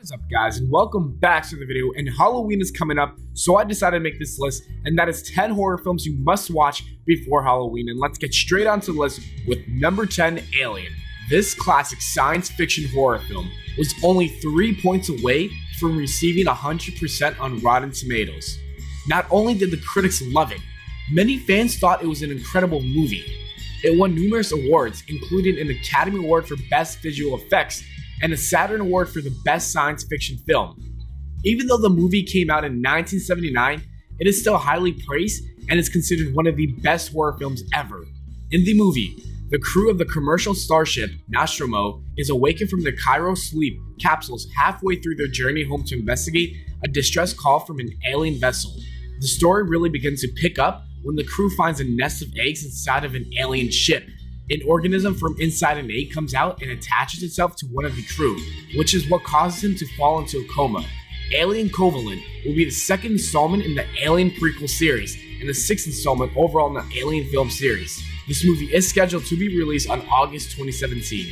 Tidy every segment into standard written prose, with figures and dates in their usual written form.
What's up, guys, and welcome back to the video. And Halloween is coming up, so I decided to make this list, and that is 10 horror films you must watch before Halloween. And let's get straight onto the list with number 10, Alien. This classic science fiction horror film was only 3 points away from receiving 100% on Rotten Tomatoes. Not only did the critics love it, many fans thought it was an incredible movie. It won numerous awards, including an Academy Award for Best Visual Effects and a Saturn Award for the Best Science Fiction Film. Even though the movie came out in 1979, it is still highly praised and is considered one of the best horror films ever. In the movie, the crew of the commercial starship Nostromo is awakened from their Kairos sleep capsules halfway through their journey home to investigate a distress call from an alien vessel. The story really begins to pick up when the crew finds a nest of eggs inside of an alien ship. An organism from inside an egg comes out and attaches itself to one of the crew, which is what causes him to fall into a coma. Alien Covenant will be the second installment in the Alien prequel series and the sixth installment overall in the Alien film series. This movie is scheduled to be released on August 2017.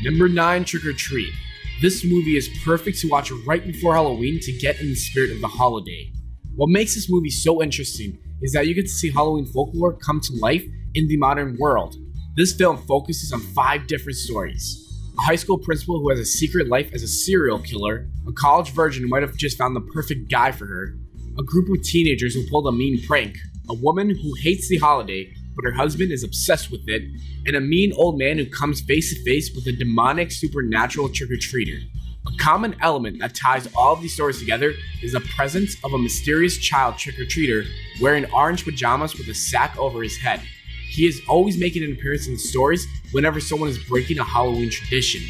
Number 9, Trick or Treat. This movie is perfect to watch right before Halloween to get in the spirit of the holiday. What makes this movie so interesting is that you get to see Halloween folklore come to life in the modern world. This film focuses on 5 different stories. A high school principal who has a secret life as a serial killer, a college virgin who might have just found the perfect guy for her, a group of teenagers who pulled a mean prank, a woman who hates the holiday but her husband is obsessed with it, and a mean old man who comes face to face with a demonic supernatural trick-or-treater. A common element that ties all of these stories together is the presence of a mysterious child trick-or-treater wearing orange pajamas with a sack over his head. He is always making an appearance in the stories whenever someone is breaking a Halloween tradition.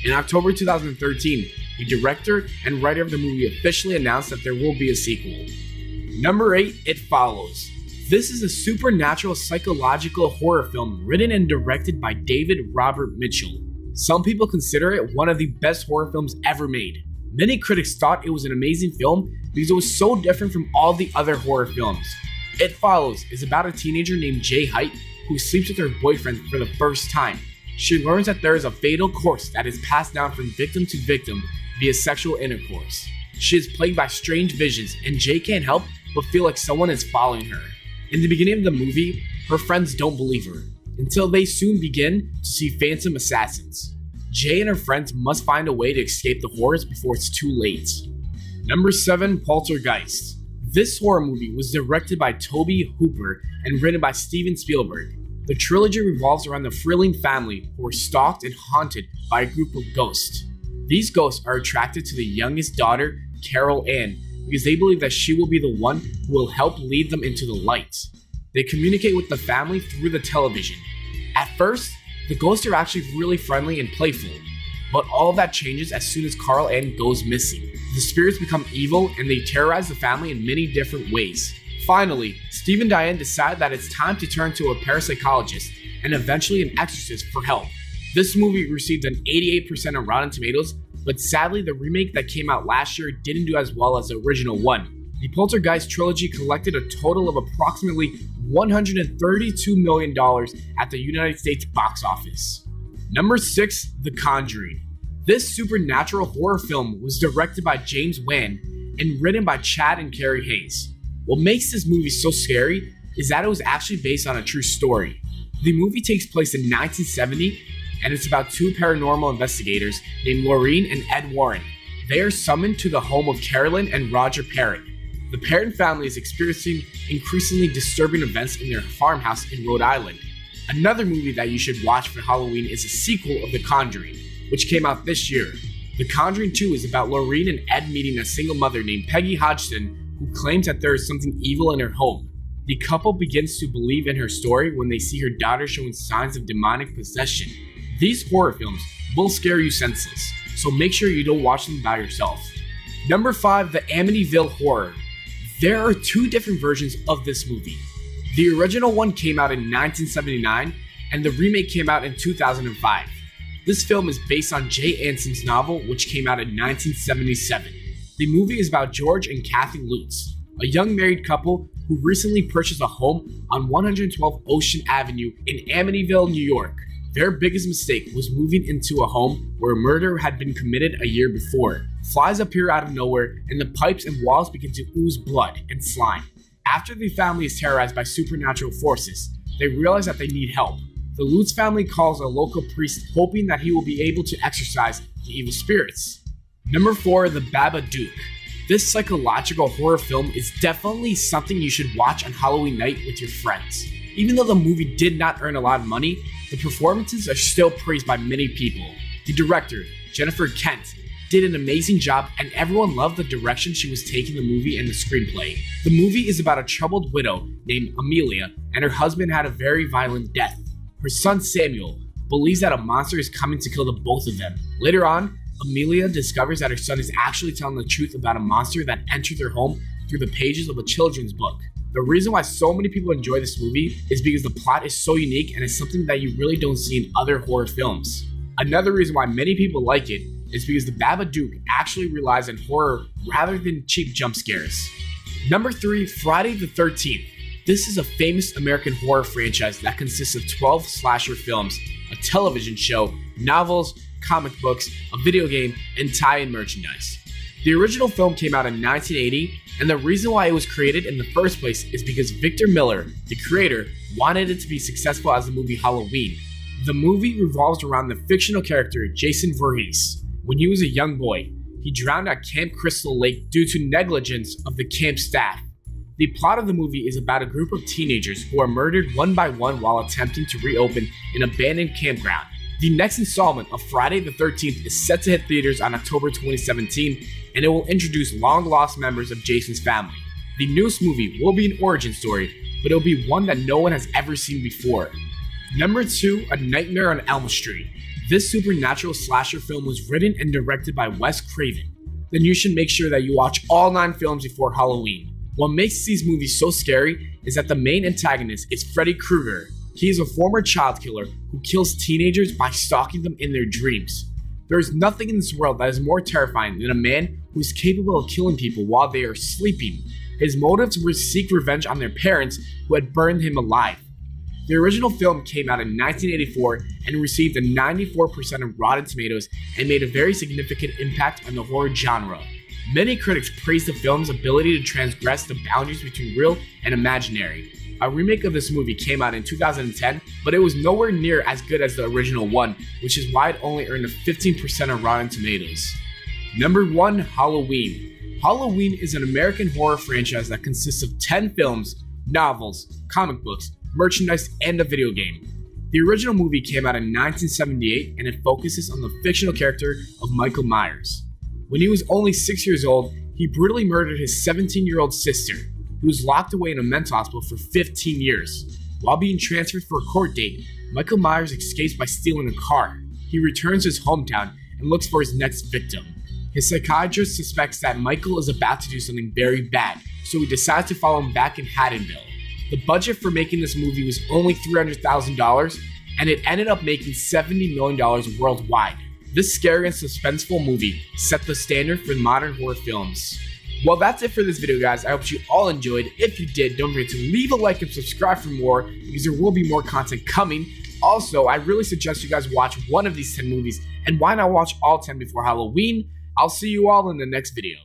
In October 2013, the director and writer of the movie officially announced that there will be a sequel. Number 8, It Follows. This is a supernatural psychological horror film written and directed by David Robert Mitchell. Some people consider it one of the best horror films ever made. Many critics thought it was an amazing film because it was so different from all the other horror films. It Follows is about a teenager named Jay Height who sleeps with her boyfriend for the first time. She learns that there is a fatal curse that is passed down from victim to victim via sexual intercourse. She is plagued by strange visions, and Jay can't help but feel like someone is following her. In the beginning of the movie, her friends don't believe her, until they soon begin to see phantom assassins. Jay and her friends must find a way to escape the horrors before it's too late. Number 7, Poltergeist. This horror movie was directed by Tobe Hooper and written by Steven Spielberg. The trilogy revolves around the Freeling family who are stalked and haunted by a group of ghosts. These ghosts are attracted to the youngest daughter, Carol Ann, because they believe that she will be the one who will help lead them into the light. They communicate with the family through the television. At first, the ghosts are actually really friendly and playful, but all of that changes as soon as Carol Ann goes missing. The spirits become evil and they terrorize the family in many different ways. Finally, Steve and Diane decide that it's time to turn to a parapsychologist and eventually an exorcist for help. This movie received an 88% on Rotten Tomatoes, but sadly the remake that came out last year didn't do as well as the original one. The Poltergeist trilogy collected a total of approximately $132 million at the United States box office. Number 6, The Conjuring. This supernatural horror film was directed by James Wan and written by Chad and Carrie Hayes. What makes this movie so scary is that it was actually based on a true story. The movie takes place in 1970 and it's about 2 paranormal investigators named Maureen and Ed Warren. They are summoned to the home of Carolyn and Roger Parrott. The Parrott family is experiencing increasingly disturbing events in their farmhouse in Rhode Island. Another movie that you should watch for Halloween is a sequel of The Conjuring, which came out this year. The Conjuring 2 is about Lorraine and Ed meeting a single mother named Peggy Hodgson who claims that there is something evil in her home. The couple begins to believe in her story when they see her daughter showing signs of demonic possession. These horror films will scare you senseless, so make sure you don't watch them by yourself. Number 5, The Amityville Horror. There are 2 different versions of this movie. The original one came out in 1979 and the remake came out in 2005. This film is based on Jay Anson's novel, which came out in 1977. The movie is about George and Kathy Lutz, a young married couple who recently purchased a home on 112 Ocean Avenue in Amityville, New York. Their biggest mistake was moving into a home where a murder had been committed a year before. Flies appear out of nowhere, and the pipes and walls begin to ooze blood and slime. After the family is terrorized by supernatural forces, they realize that they need help. The Lutz family calls a local priest, hoping that he will be able to exorcise the evil spirits. Number 4, The Babadook. This psychological horror film is definitely something you should watch on Halloween night with your friends. Even though the movie did not earn a lot of money, the performances are still praised by many people. The director, Jennifer Kent, did an amazing job, and everyone loved the direction she was taking the movie and the screenplay. The movie is about a troubled widow named Amelia, and her husband had a very violent death. Her son Samuel believes that a monster is coming to kill the both of them. Later on, Amelia discovers that her son is actually telling the truth about a monster that entered their home through the pages of a children's book. The reason why so many people enjoy this movie is because the plot is so unique and is something that you really don't see in other horror films. Another reason why many people like it is because The Babadook actually relies on horror rather than cheap jump scares. Number 3, Friday the 13th. This is a famous American horror franchise that consists of 12 slasher films, a television show, novels, comic books, a video game, and tie-in merchandise. The original film came out in 1980, and the reason why it was created in the first place is because Victor Miller, the creator, wanted it to be successful as the movie Halloween. The movie revolves around the fictional character Jason Voorhees. When he was a young boy, he drowned at Camp Crystal Lake due to negligence of the camp staff. The plot of the movie is about a group of teenagers who are murdered one by one while attempting to reopen an abandoned campground. The next installment of Friday the 13th is set to hit theaters on October 2017, and it will introduce long-lost members of Jason's family. The newest movie will be an origin story, but it will be one that no one has ever seen before. Number 2, A Nightmare on Elm Street. This supernatural slasher film was written and directed by Wes Craven. Then you should make sure that you watch all 9 films before Halloween. What makes these movies so scary is that the main antagonist is Freddy Krueger. He is a former child killer who kills teenagers by stalking them in their dreams. There is nothing in this world that is more terrifying than a man who is capable of killing people while they are sleeping. His motives were to seek revenge on their parents who had burned him alive. The original film came out in 1984 and received a 94% of Rotten Tomatoes and made a very significant impact on the horror genre. Many critics praised the film's ability to transgress the boundaries between real and imaginary. A remake of this movie came out in 2010, but it was nowhere near as good as the original one, which is why it only earned a 15% of Rotten Tomatoes. Number 1, Halloween. Halloween is an American horror franchise that consists of 10 films, novels, comic books, merchandise, and a video game. The original movie came out in 1978, and it focuses on the fictional character of Michael Myers. When he was only 6 years old, he brutally murdered his 17-year-old sister, who was locked away in a mental hospital for 15 years. While being transferred for a court date, Michael Myers escapes by stealing a car. He returns to his hometown and looks for his next victim. His psychiatrist suspects that Michael is about to do something very bad, so he decides to follow him back in Haddonville. The budget for making this movie was only $300,000, and it ended up making $70 million worldwide. This scary and suspenseful movie set the standard for modern horror films. Well, that's it for this video, guys. I hope you all enjoyed. If you did, don't forget to leave a like and subscribe for more, because there will be more content coming. Also, I really suggest you guys watch one of these 10 movies, and why not watch all 10 before Halloween? I'll see you all in the next video.